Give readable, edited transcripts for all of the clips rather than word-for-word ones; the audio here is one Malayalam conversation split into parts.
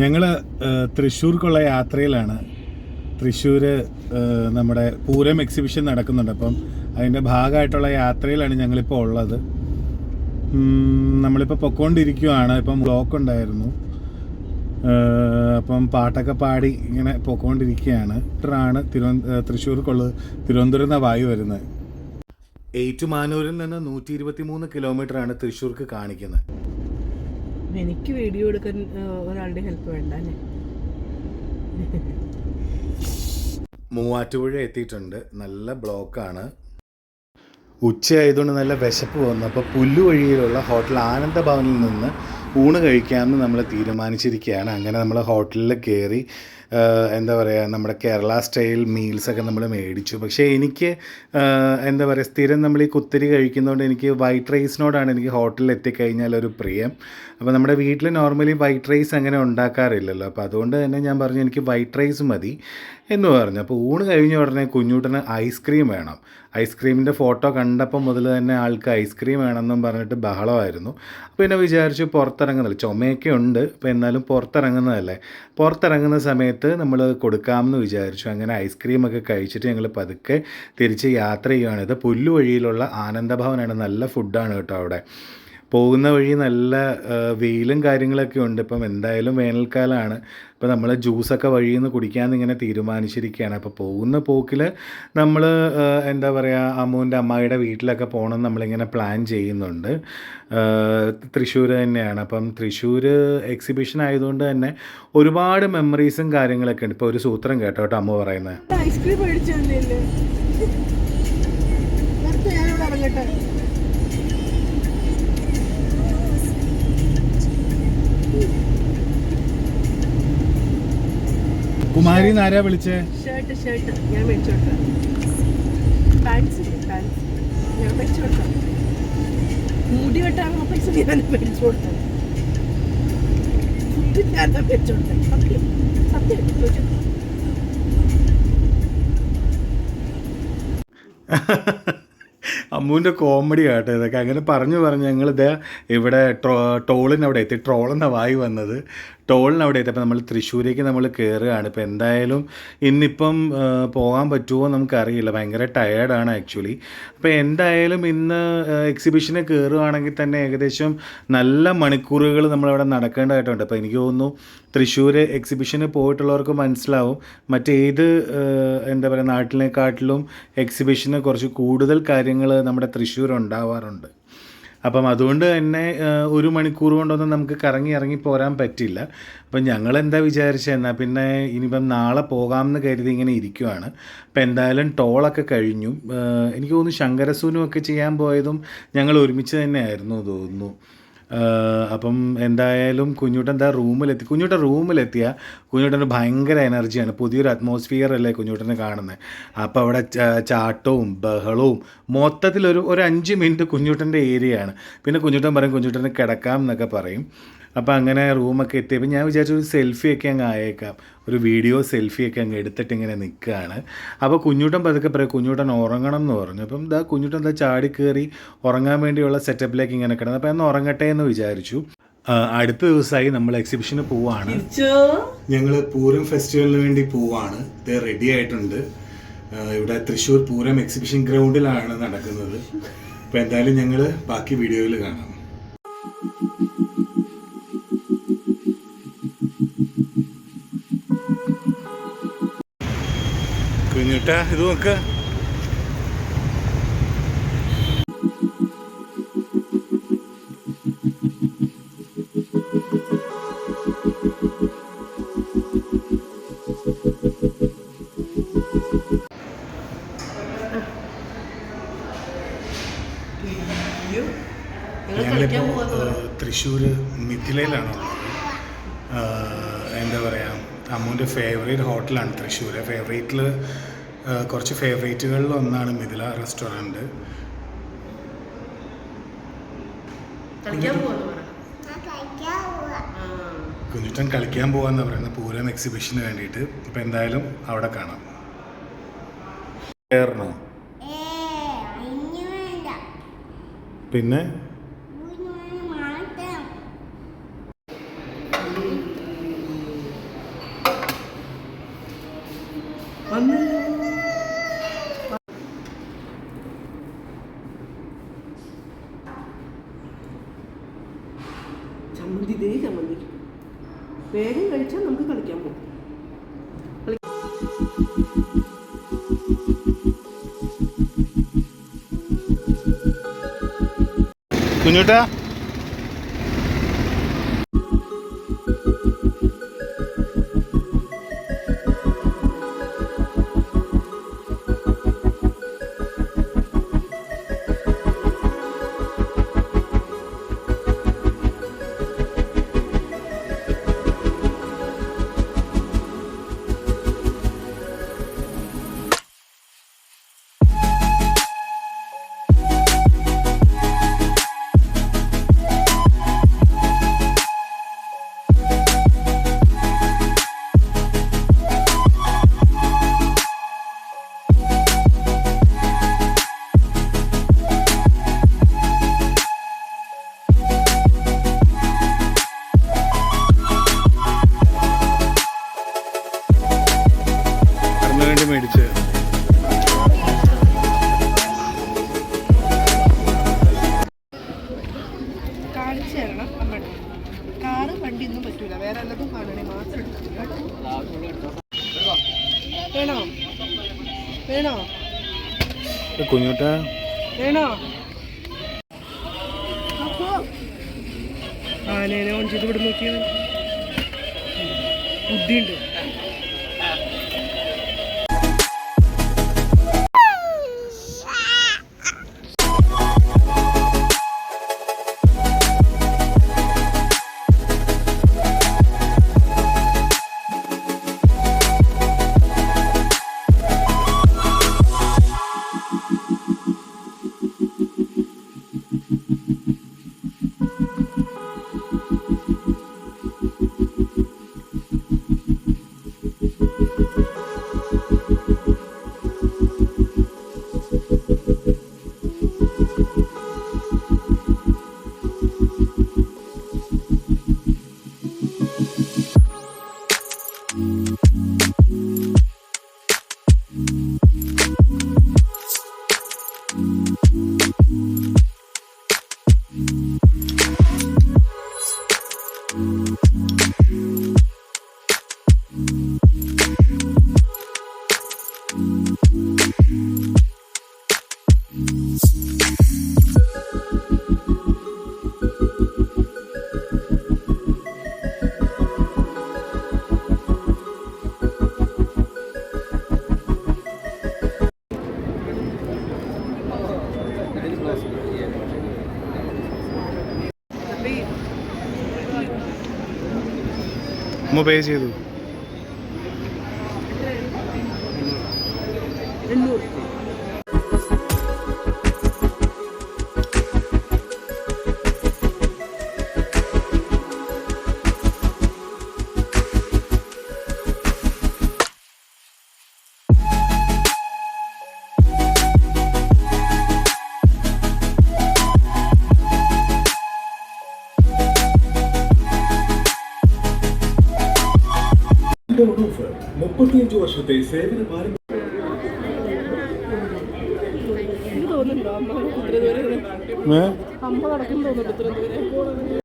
ഞങ്ങൾ തൃശ്ശൂർക്കുള്ള യാത്രയിലാണ്. തൃശ്ശൂർ നമ്മുടെ പൂരം എക്സിബിഷൻ നടക്കുന്നുണ്ട്. അപ്പം അതിൻ്റെ ഭാഗമായിട്ടുള്ള യാത്രയിലാണ് ഞങ്ങളിപ്പോൾ ഉള്ളത്. നമ്മളിപ്പോൾ പൊക്കോണ്ടിരിക്കുകയാണ്. ഇപ്പം ബ്ലോക്ക് ഉണ്ടായിരുന്നു, അപ്പം പാട്ടൊക്കെ പാടി ഇങ്ങനെ പൊക്കോണ്ടിരിക്കുകയാണ്. ആണ് തൃശ്ശൂർക്കുള്ളത്. തിരുവനന്തപുരം നിന്നാണ് വായു വരുന്നത്. ഏറ്റുമാനൂരിൽ നിന്ന് 123 കിലോമീറ്ററാണ് തൃശ്ശൂർക്ക് കാണിക്കുന്നത്. എനിക്ക് വീഡിയോ എടുക്കാൻ ഒരാളുടെ ഹെൽപ്പ് വേണ്ട അല്ലേ? മൂവാറ്റുപുഴ എത്തിയിട്ടുണ്ട്. നല്ല ബ്ലോക്കാണ്. ഉച്ചയായതുകൊണ്ട് നല്ല വിശപ്പ് വന്നു. അപ്പോൾ പുല്ലുവഴിയിലുള്ള ഹോട്ടൽ ആനന്ദഭവനിൽ നിന്ന് ഊണ് കഴിക്കാമെന്ന് നമ്മൾ തീരുമാനിച്ചിരിക്കുകയാണ്. അങ്ങനെ നമ്മൾ ഹോട്ടലിൽ കയറി എന്താ പറയുക, നമ്മുടെ കേരള സ്റ്റൈൽ മീൽസൊക്കെ നമ്മൾ മേടിച്ചു. പക്ഷേ എനിക്ക് എന്താ പറയുക, സ്ഥിരം നമ്മൾ ഈ കുത്തിരി കഴിക്കുന്നതുകൊണ്ട് എനിക്ക് വൈറ്റ് റൈസിനോടാണ് എനിക്ക് ഹോട്ടലിൽ എത്തിക്കഴിഞ്ഞാൽ ഒരു പ്രിയം. അപ്പോൾ നമ്മുടെ വീട്ടിൽ നോർമലി വൈറ്റ് റൈസ് അങ്ങനെ ഉണ്ടാക്കാറില്ലല്ലോ. അപ്പോൾ അതുകൊണ്ട് തന്നെ ഞാൻ പറഞ്ഞു എനിക്ക് വൈറ്റ് റൈസ് മതി എന്ന് പറഞ്ഞു. അപ്പോൾ ഊണ് കഴിഞ്ഞ ഉടനെ കുഞ്ഞൂട്ടന് ഐസ്ക്രീം വേണം. ഐസ്ക്രീമിൻ്റെ ഫോട്ടോ കണ്ടപ്പോൾ മുതൽ തന്നെ ആൾക്ക് ഐസ്ക്രീം വേണമെന്നും പറഞ്ഞിട്ട് ബഹളമായിരുന്നു. അപ്പോൾ പിന്നെ വിചാരിച്ചു പുറത്തിറങ്ങുന്നില്ല, ചുമയൊക്കെ ഉണ്ട്, അപ്പോൾ എന്നാലും പുറത്തിറങ്ങുന്നതല്ലേ, പുറത്തിറങ്ങുന്ന സമയത്ത് നമ്മൾ കൊടുക്കാമെന്ന് വിചാരിച്ചു. അങ്ങനെ ഐസ്ക്രീമൊക്കെ കഴിച്ചിട്ട് ഞങ്ങൾ പതുക്കെ തിരിച്ച് യാത്ര ചെയ്യുകയാണ്. ഇത് പുല്ലുവഴിയിലുള്ള ആനന്ദഭവനാണ്. നല്ല ഫുഡാണ് കേട്ടോ. അവിടെ പോകുന്ന വഴി നല്ല വെയിലും കാര്യങ്ങളൊക്കെ ഉണ്ട്. ഇപ്പം എന്തായാലും വേനൽക്കാലമാണ്. അപ്പോൾ നമ്മൾ ജ്യൂസൊക്കെ വഴിയിൽ നിന്ന് കുടിക്കാമെന്ന് ഇങ്ങനെ തീരുമാനിച്ചിരിക്കുകയാണ്. അപ്പോൾ പോകുന്ന പോക്കിൽ നമ്മൾ എന്താ പറയുക, അമ്മുവിൻ്റെ അമ്മായിയുടെ വീട്ടിലൊക്കെ പോകണം നമ്മളിങ്ങനെ പ്ലാൻ ചെയ്യുന്നുണ്ട്. തൃശ്ശൂർ തന്നെയാണ്. അപ്പം തൃശ്ശൂർ എക്സിബിഷൻ ആയതുകൊണ്ട് തന്നെ ഒരുപാട് മെമ്മറീസും കാര്യങ്ങളൊക്കെ ഉണ്ട്. ഇപ്പോൾ ഒരു സൂത്രം കേട്ടോ കേട്ടോ അമ്മ പറയുന്നത്. ഐസ്ക്രീം മേടിച്ചല്ലേ? കുമാരി ആരാ വിളിച്ചേ? ഷർട്ട് ഞാൻ മേടിച്ചോട്ടെ. പാൻസ് ഞാൻ മേടിച്ചോട്ടെ. മുടി വെട്ടാനുള്ള പൈസ ഞാൻ മേടിച്ചോട്ടെ. ഞാൻ മേടിച്ചോട്ടെ. സത്യം അമ്മുവിൻ്റെ കോമഡി ആട്ടോ ഇതൊക്കെ. അങ്ങനെ പറഞ്ഞ് ഞങ്ങളിത് ഇവിടെ ടോളിനവിടെ എത്തി. ട്രോളെന്ന വായി വന്നത്. ടോളിനവിടെ എത്തിയപ്പോൾ നമ്മൾ തൃശ്ശൂരേക്ക് നമ്മൾ കയറുകയാണ്. ഇപ്പോൾ എന്തായാലും ഇന്നിപ്പം പോകാൻ പറ്റുമോ നമുക്കറിയില്ല. ഭയങ്കര ടയേർഡാണ് ആക്ച്വലി. അപ്പോൾ എന്തായാലും ഇന്ന് എക്സിബിഷന് കയറുകയാണെങ്കിൽ തന്നെ ഏകദേശം നല്ല മണിക്കൂറുകൾ നമ്മളവിടെ നടക്കേണ്ടതായിട്ടുണ്ട്. അപ്പോൾ എനിക്ക് തോന്നുന്നു തൃശ്ശൂർ എക്സിബിഷന് പോയിട്ടുള്ളവർക്ക് മനസ്സിലാവും മറ്റേത് എന്താ പറയുക നാട്ടിനെക്കാട്ടിലും എക്സിബിഷന് കുറച്ച് കൂടുതൽ കാര്യങ്ങൾ നമ്മുടെ തൃശ്ശൂർ ഉണ്ടാവാറുണ്ട്. അപ്പം അതുകൊണ്ട് തന്നെ 1 മണിക്കൂർ കൊണ്ടൊന്നും നമുക്ക് ഇറങ്ങി പോരാൻ പറ്റില്ല. അപ്പം ഞങ്ങളെന്താ വിചാരിച്ചത്, എന്നാൽ പിന്നെ ഇനിയിപ്പം നാളെ പോകാമെന്ന് കരുതി ഇങ്ങനെ ഇരിക്കുവാണ്. അപ്പം എന്തായാലും ടോളൊക്കെ കഴിഞ്ഞു. എനിക്ക് തോന്നുന്നു ശങ്കരസൂനും ഒക്കെ ചെയ്യാൻ പോയതും ഞങ്ങൾ ഒരുമിച്ച് തന്നെയായിരുന്നു തോന്നുന്നു. അപ്പം എന്തായാലും കുഞ്ഞൂട്ടൻ റൂമിലെത്തിയ കുഞ്ഞൂട്ടന് ഭയങ്കര എനർജിയാണ്. പുതിയൊരു അറ്റ്മോസ്ഫിയർ അല്ലേ കുഞ്ഞൂട്ടനെ കാണുന്നത്. അപ്പോൾ അവിടെ ചാട്ടവും ബഹളവും മൊത്തത്തിലൊരു 5 മിനിറ്റ് കുഞ്ഞൂട്ടൻ്റെ ഏരിയയാണ്. പിന്നെ കുഞ്ഞൂട്ടൻ പറയും കുഞ്ഞൂട്ടന് കിടക്കാം എന്നൊക്കെ പറയും. അപ്പോൾ അങ്ങനെ റൂമൊക്കെ എത്തിയപ്പോൾ ഞാൻ വിചാരിച്ചു ഒരു സെൽഫിയൊക്കെ അങ്ങ് ആയേക്കാം, ഒരു വീഡിയോ സെൽഫിയൊക്കെ അങ്ങ് എടുത്തിട്ട് ഇങ്ങനെ നിൽക്കുകയാണ്. അപ്പോൾ കുഞ്ഞൂട്ടൻ പതുക്കെ പറയും കുഞ്ഞൂട്ടൻ ഉറങ്ങണം എന്ന് പറഞ്ഞു. അപ്പം കുഞ്ഞൂട്ടൻ ചാടി കയറി ഉറങ്ങാൻ വേണ്ടിയുള്ള സെറ്റപ്പിലേക്ക് ഇങ്ങനെ കിടന്നു. അപ്പോൾ ഒന്ന് ഉറങ്ങട്ടെ എന്ന് വിചാരിച്ചു. അടുത്ത ദിവസമായി നമ്മൾ എക്സിബിഷന് പോവാണ്. ഞങ്ങൾ പൂരം ഫെസ്റ്റിവലിന് വേണ്ടി പോവാണ്. ഇത് റെഡി ആയിട്ടുണ്ട്. ഇവിടെ തൃശ്ശൂർ പൂരം എക്സിബിഷൻ ഗ്രൗണ്ടിലാണ് നടക്കുന്നത്. അപ്പോൾ എന്തായാലും ഞങ്ങൾ ബാക്കി വീഡിയോയിൽ കാണാം. കുഞ്ഞുട്ടാ ഇത് നോക്ക. ഞങ്ങളിപ്പോൾ തൃശ്ശൂർ മിഥിലയിലാണ്. എന്താ പറയുക, അമ്മുവിൻ്റെ ഫേവറേറ്റ് ഹോട്ടലാണ് തൃശ്ശൂർ. ഫേവറേറ്റിൽ കുറച്ച് ഫേവറേറ്റുകളിൽ ഒന്നാണ് മിഥില റെസ്റ്റോറൻറ്റ്. കുഞ്ഞുട്ടൻ കളിക്കാൻ പോകാമെന്ന് പറയുന്നത് പൂരം എക്സിബിഷന് വേണ്ടിയിട്ട്. അപ്പോൾ എന്തായാലും അവിടെ കാണാം. കയറണോ? പിന്നെ വന്നല്ലോ. ചമ്മന്തി, ഇതേ ചമ്മന്തി വേഗം കഴിച്ചാൽ നമുക്ക് കളിക്കാൻ പോകും. കുഞ്ഞുട്ടാ, വേണ്ടി മേടിച്ച് കാണിച്ചു തരണം. നമ്മൾ കാറ് വണ്ടി ഒന്നും പറ്റൂല, വേറെ എല്ലാതും കാണണേ മാത്രം വേണോ വേണോ കുഞ്ഞുട്ടാ വേണോ? അപ്പോ ആനേനെ ഓൺ ചെയ്ത് ഇവിടെ നോക്കിയത് ബുദ്ധിയുണ്ട്. പേ ചെയ്തു. 800. ഓഫർ 35 വർഷത്തെ സേവന പാരമ്പര്യം. എനിക്ക് തോന്നുന്നുണ്ടോ അമ്മ ഇത്ര ദൂരെ അമ്മ നടക്കുന്നു തോന്നുന്നുണ്ട് ഇത്ര ദൂരെ.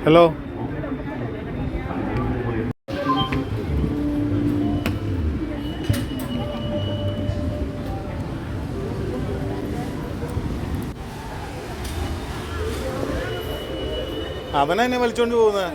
ഹലോ, അവനെ എന്നെ വലിച്ചോണ്ട് പോകുന്നത്.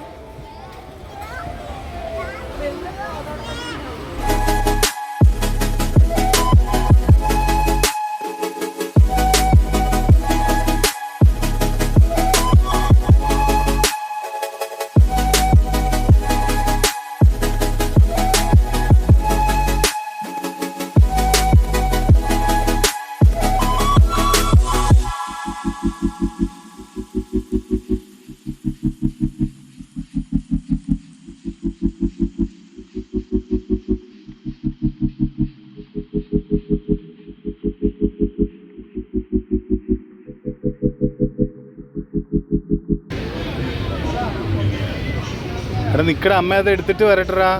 എടാ നിക്കട, അമ്മ അത് എടുത്തിട്ട് വരട്ടറാ.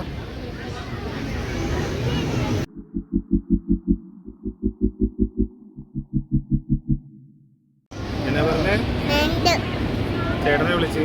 എന്നാ പറഞ്ഞേ? ചേട്ടനെ വിളിച്ച്.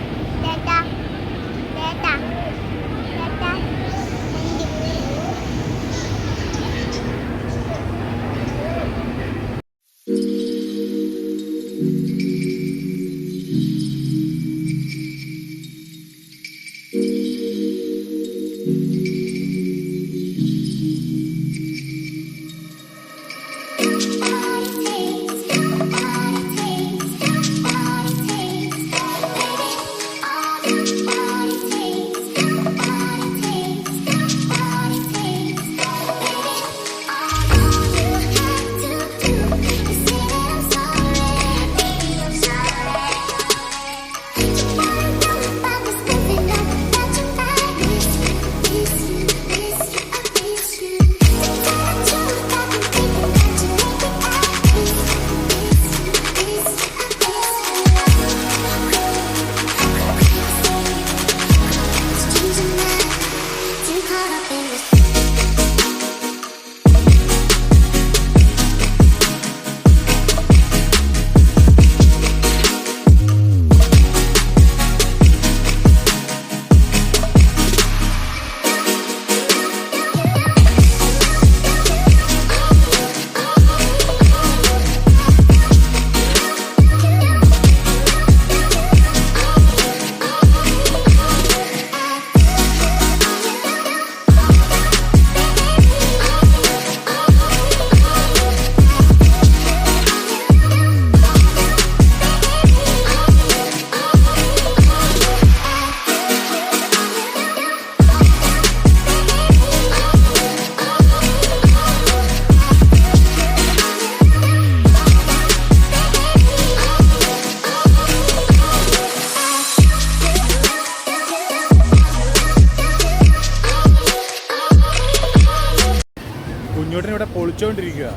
കുഞ്ഞോട്ടിനിവിടെ പൊളിച്ചോണ്ടിരിക്കുക.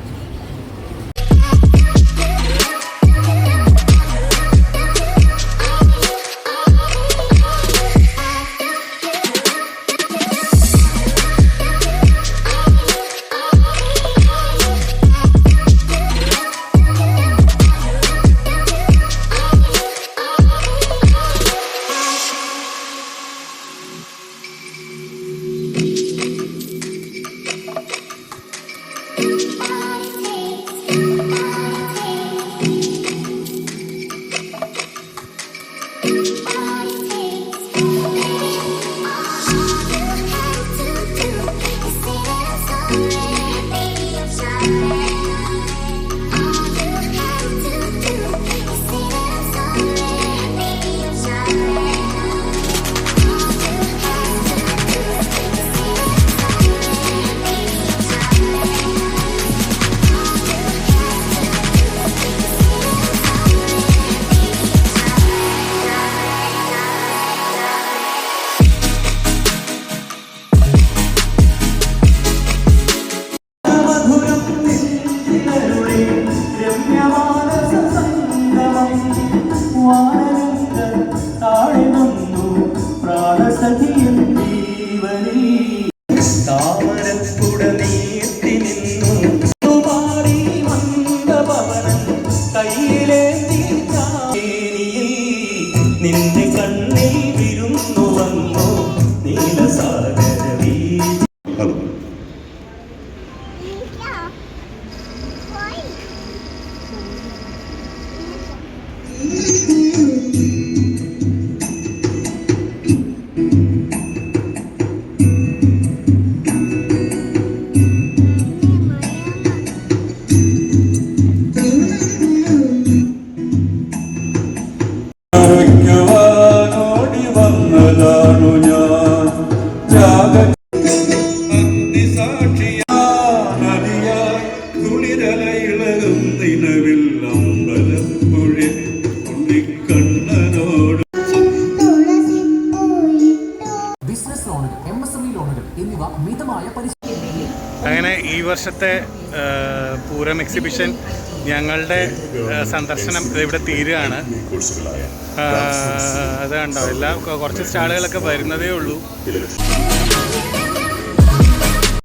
അങ്ങനെ ഈ വർഷത്തെ പൂരം എക്സിബിഷൻ ഞങ്ങളുടെ സന്ദർശനം ഇവിടെ തീരുകയാണ്. അത് കണ്ടോ, എല്ലാം കുറച്ച് സ്റ്റാളുകളൊക്കെ വരുന്നതേ ഉള്ളൂ.